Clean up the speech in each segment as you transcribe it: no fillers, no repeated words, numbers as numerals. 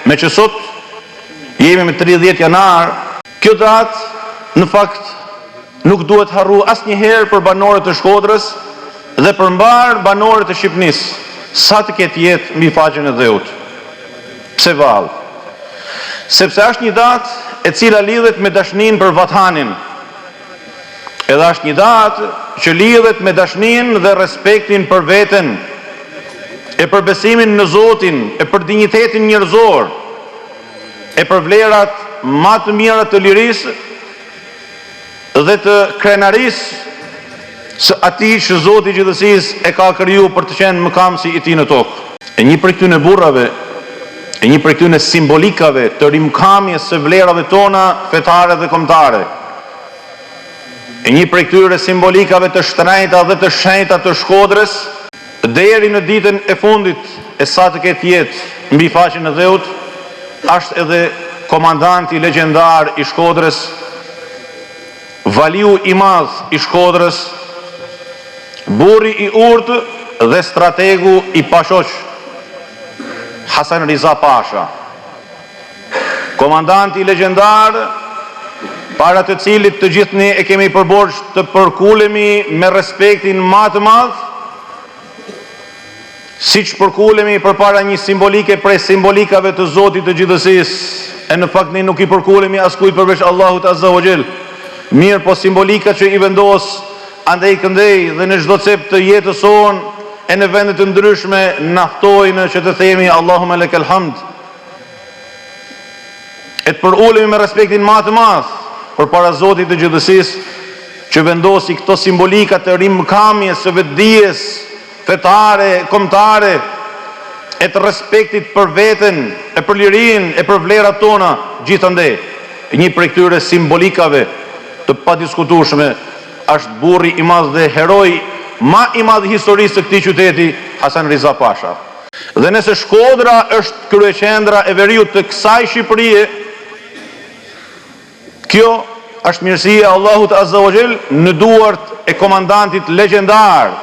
Me që sot jemi me 30 janar, kjo datë në fakt nuk duhet harru asnjëherë për banorët e Shkodrës dhe për mbar banorët e Shqipënisë, sa të ketë jetë mbi faqen e dheut. Pse vallë? Sepse është një datë e cila lidhet me dashnin për vathanin. Edhe është një datë që lidhet me dashnin dhe respektin për veten, e për besimin në Zotin, e për dinjitetin njerëzor, e për vlerat më të mira të lirisë dhe të krenarisë së atij që Zoti i gjithësisë e ka kriju për të qenë mëkamësi i tij në tokë. E një prej këtyre burrave, e një prej këtyre simbolikave të rimkamjes së vlerave tona fetare dhe kombëtare, e një prej këtyre simbolikave të shtrenjta dhe të shenjta të Shkodrës, deri në ditën e fundit e sa të ketë jetë mbi faqen e dheut, është edhe komandanti legjendar i Shkodrës, valiu i madh i Shkodrës, burri i urtë dhe strategu i pashoq, Hasan Riza Pasha. Komandanti legjendar, para të cilit të gjithë ne e kemi përborxh të përkulemi me respektin më të madh, siç përkulemi përpara një simbolike prej simbolikave të Zotit të gjithësisë, e në fakt ne nuk i përkulemi askujt përveç Allahut Azza wa Jall. Mirë, po simbolika që i vendos andej këndej dhe në çdo cep të jetës sonë e në vendet të ndryshme naftojnë që të themi Allahumma lekal hamd. E të përulemi me respektin më të madh përpara Zotit të gjithësisë, që vendosi këto simbolika të rimkamjes së vetdijes fetare, kombëtare, e të respektit për veten, e për lirinë, e për vlerat tona, gjithandej. Një prej këtyre simbolikave të padiskutueshme është burri i madh dhe heroi më i madh i historisë të këtij qyteti, Hasan Riza Pasha. Dhe nëse Shkodra është kryeqendra e veriut të kësaj Shqipërie, kjo është mirësia e Allahut Azza wa Jall në duart e komandantit legjendar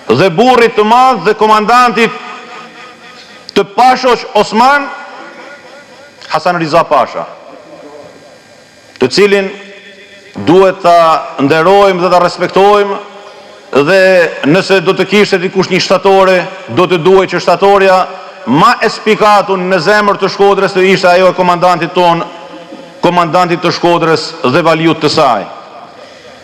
dhe burrit të madh dhe komandantit të pashoq Osman, Hasan Riza Pasha, të cilin duhet ta nderojmë dhe ta respektojmë, dhe nëse do të kishte dikush një shtatore, do të duhet që shtatorja më e spikatun në zemër të Shkodrës të ishte ajo e komandantit ton, komandantit të Shkodrës dhe valiut të saj.